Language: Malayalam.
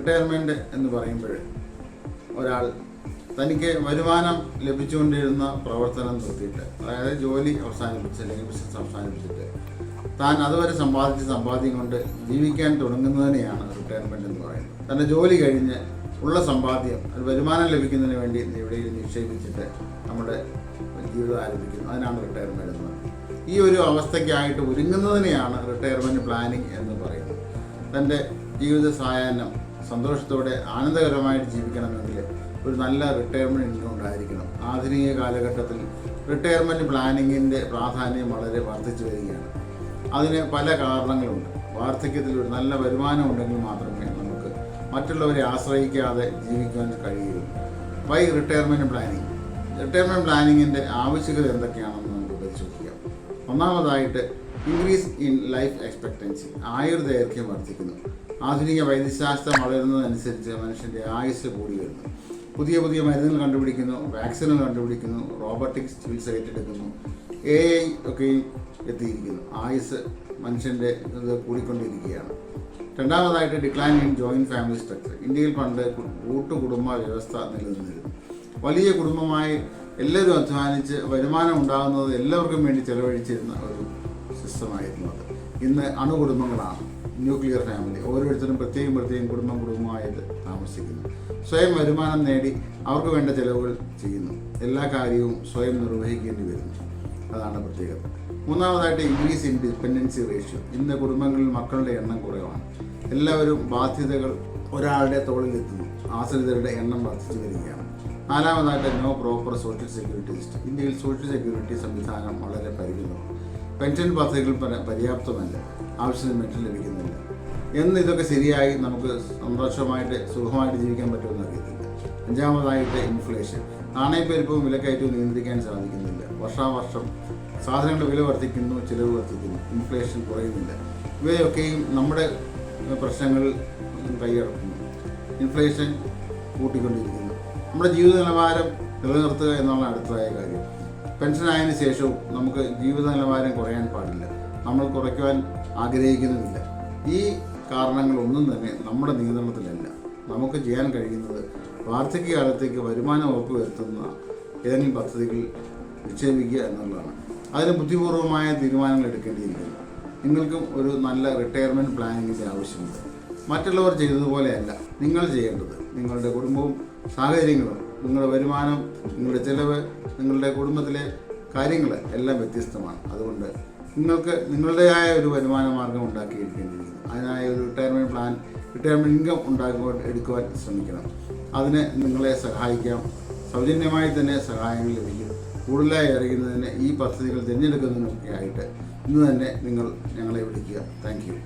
റിട്ടയർമെൻറ്റ് എന്ന് പറയുമ്പോൾ ഒരാൾ തനിക്ക് വരുമാനം ലഭിച്ചുകൊണ്ടിരുന്ന പ്രവർത്തനം നിർത്തിയിട്ട്, അതായത് ജോലി അവസാനിപ്പിച്ച് അല്ലെങ്കിൽ ബിസിനസ് അവസാനിപ്പിച്ചിട്ട് താൻ അതുവരെ സമ്പാദിച്ച സമ്പാദ്യം കൊണ്ട് ജീവിക്കാൻ തുടങ്ങുന്നതിനെയാണ് റിട്ടയർമെൻറ്റ് എന്ന് പറയുന്നത്. തൻ്റെ ജോലി കഴിഞ്ഞ് ഉള്ള സമ്പാദ്യം വരുമാനം ലഭിക്കുന്നതിന് വേണ്ടി എവിടെയും നിക്ഷേപിച്ചിട്ട് നമ്മുടെ ജീവിതം ആരംഭിക്കുന്നു. അതിനാണ് റിട്ടയർമെൻറ്റ് എന്ന് പറയുന്നത്. ഈ ഒരു അവസ്ഥയ്ക്കായിട്ട് ഒരുങ്ങുന്നതിനെയാണ് റിട്ടയർമെൻറ്റ് പ്ലാനിങ് എന്ന് പറയുന്നത്. തൻ്റെ ജീവിത സായാഹ്നം സന്തോഷത്തോടെ ആനന്ദകരമായിട്ട് ജീവിക്കണമെങ്കിൽ ഒരു നല്ല റിട്ടയർമെൻറ്റ് ഇൻകം ഉണ്ടായിരിക്കണം. ആധുനിക കാലഘട്ടത്തിൽ റിട്ടയർമെൻറ്റ് പ്ലാനിങ്ങിൻ്റെ പ്രാധാന്യം വളരെ വർദ്ധിച്ചു വരികയാണ്. അതിന് പല കാരണങ്ങളുണ്ട്. വാർദ്ധക്യത്തിൽ ഒരു നല്ല വരുമാനം ഉണ്ടെങ്കിൽ മാത്രമേ നമുക്ക് മറ്റുള്ളവരെ ആശ്രയിക്കാതെ ജീവിക്കാൻ കഴിയുള്ളൂ. Why retirement planning? റിട്ടയർമെൻറ്റ് പ്ലാനിങ്ങിൻ്റെ ആവശ്യകത എന്തൊക്കെയാണെന്ന് നമുക്ക് പരിശോധിക്കാം. ഒന്നാമതായിട്ട് ഇൻക്രീസ് ഇൻ ലൈഫ് എക്സ്പെക്റ്റൻസി, ആയുർദൈർഘ്യം വർദ്ധിക്കുന്നു. ആധുനിക വൈദ്യശാസ്ത്രം വളരുന്നതനുസരിച്ച് മനുഷ്യൻ്റെ ആയുസ് കൂടി വരുന്നു. പുതിയ പുതിയ മരുന്നുകൾ കണ്ടുപിടിക്കുന്നു, വാക്സിനുകൾ കണ്ടുപിടിക്കുന്നു, റോബോട്ടിക്സ് ചികിത്സ ഏറ്റെടുക്കുന്നു, AI ഒക്കെയും എത്തിയിരിക്കുന്നു. ആയുസ് മനുഷ്യൻ്റെ ഇത് കൂടിക്കൊണ്ടിരിക്കുകയാണ്. രണ്ടാമതായിട്ട് decline in joint family structure. ഇന്ത്യയിൽ പണ്ട് കൂട്ടുകുടുംബ വ്യവസ്ഥ നിലനിന്നിരുന്നു. വലിയ കുടുംബമായി എല്ലാവരും അധ്വാനിച്ച് വരുമാനം ഉണ്ടാകുന്നത് എല്ലാവർക്കും വേണ്ടി ചെലവഴിച്ചിരുന്ന ഒരു സിസ്റ്റമായിരുന്നു അത്. ഇന്ന് അണുകുടുംബങ്ങളാണ്, ന്യൂക്ലിയർ ഫാമിലി. ഓരോരുത്തരും പ്രത്യേകം കുടുംബമായിട്ട് താമസിക്കുന്നു. സ്വയം വരുമാനം നേടി അവർക്ക് വേണ്ട ചിലവുകൾ ചെയ്യുന്നു. എല്ലാ കാര്യവും സ്വയം നിർവഹിക്കേണ്ടി വരുന്നു. അതാണ് പ്രത്യേകത. മൂന്നാമതായിട്ട് ഇൻക്രീസ് ഇൻ ഡിപ്പെൻഡൻസി റേഷ്യോ. ഇന്ന് കുടുംബങ്ങളിൽ മക്കളുടെ എണ്ണം കുറവാണ്. എല്ലാവരും ബാധ്യതകൾ ഒരാളുടെ തോളിലെത്തുന്നു. ആശ്രിതരുടെ എണ്ണം വർദ്ധിച്ചു വരികയാണ്. നാലാമതായിട്ട് no proper social security system. ഇന്ത്യയിൽ സോഷ്യൽ സെക്യൂരിറ്റി സംവിധാനം വളരെ പരിമിതമാണ്. പെൻഷൻ പദ്ധതികൾ പര്യാപ്തമല്ല, ആവശ്യത്തിന് പെൻഷൻ ലഭിക്കുന്നില്ല. എന്ന് ഇതൊക്കെ ശരിയായി നമുക്ക് സന്തോഷമായിട്ട് സുഖമായിട്ട് ജീവിക്കാൻ പറ്റുമെന്ന് അറിയത്തില്ല. അഞ്ചാമതായിട്ട് ഇൻഫ്ലേഷൻ. നാണയപ്പെരുപ്പവും വിലക്കയറ്റവും നിയന്ത്രിക്കാൻ സാധിക്കുന്നില്ല. വർഷാവർഷം സാധനങ്ങളുടെ വില വർദ്ധിക്കുന്നു, ചിലവ് വർദ്ധിക്കുന്നു, ഇൻഫ്ലേഷൻ കുറയുന്നില്ല. ഇവയൊക്കെയും നമ്മുടെ പ്രശ്നങ്ങൾ കൈയടക്കുന്നു. ഇൻഫ്ലേഷൻ കൂട്ടിക്കൊണ്ടിരിക്കുന്നു. നമ്മുടെ ജീവിത നിലവാരം നിലനിർത്തുക എന്നുള്ള അടുത്തതായ കാര്യം. പെൻഷനായതിനു ശേഷവും നമുക്ക് ജീവിത നിലവാരം കുറയാൻ പാടില്ല. നമ്മൾ കുറയ്ക്കുവാൻ ആഗ്രഹിക്കുന്നുമില്ല. ഈ കാരണങ്ങളൊന്നും തന്നെ നമ്മുടെ നിയന്ത്രണത്തിലല്ല. നമുക്ക് ചെയ്യാൻ കഴിയുന്നത് വാർദ്ധക്യകാലത്തേക്ക് വരുമാനം ഉറപ്പുവരുത്തുന്ന ഏതെങ്കിലും പദ്ധതികൾ നിക്ഷേപിക്കുക എന്നുള്ളതാണ്. അതിന് ബുദ്ധിപൂർവമായ തീരുമാനങ്ങൾ എടുക്കേണ്ടിയിരിക്കുന്നു. നിങ്ങൾക്കും ഒരു നല്ല റിട്ടയർമെൻറ്റ് പ്ലാനിങ്ങിൻ്റെ ആവശ്യമുണ്ട്. മറ്റുള്ളവർ ചെയ്തതുപോലെയല്ല നിങ്ങൾ ചെയ്യേണ്ടത്. നിങ്ങളുടെ കുടുംബവും സാഹചര്യങ്ങളും, നിങ്ങളുടെ വരുമാനം, നിങ്ങളുടെ ചിലവ്, നിങ്ങളുടെ കുടുംബത്തിലെ കാര്യങ്ങൾ എല്ലാം വ്യത്യസ്തമാണ്. അതുകൊണ്ട് നിങ്ങൾക്ക് നിങ്ങളുടേതായ ഒരു വരുമാന മാർഗം ഉണ്ടാക്കിയിരിക്കേണ്ടിയിരിക്കുന്നു. അതിനായ ഒരു റിട്ടയർമെൻറ്റ് ഇൻകം എടുക്കുവാൻ ശ്രമിക്കണം. അതിന് നിങ്ങളെ സഹായിക്കാം. സൗജന്യമായി തന്നെ സഹായങ്ങൾ ലഭിക്കും. കൂടുതലായി അറിയുന്നതിന് ഈ പദ്ധതികൾ തിരഞ്ഞെടുക്കുന്നതിനൊക്കെ ആയിട്ട് ഇന്ന് തന്നെ നിങ്ങൾ ഞങ്ങളെ വിളിക്കുക. Thank you.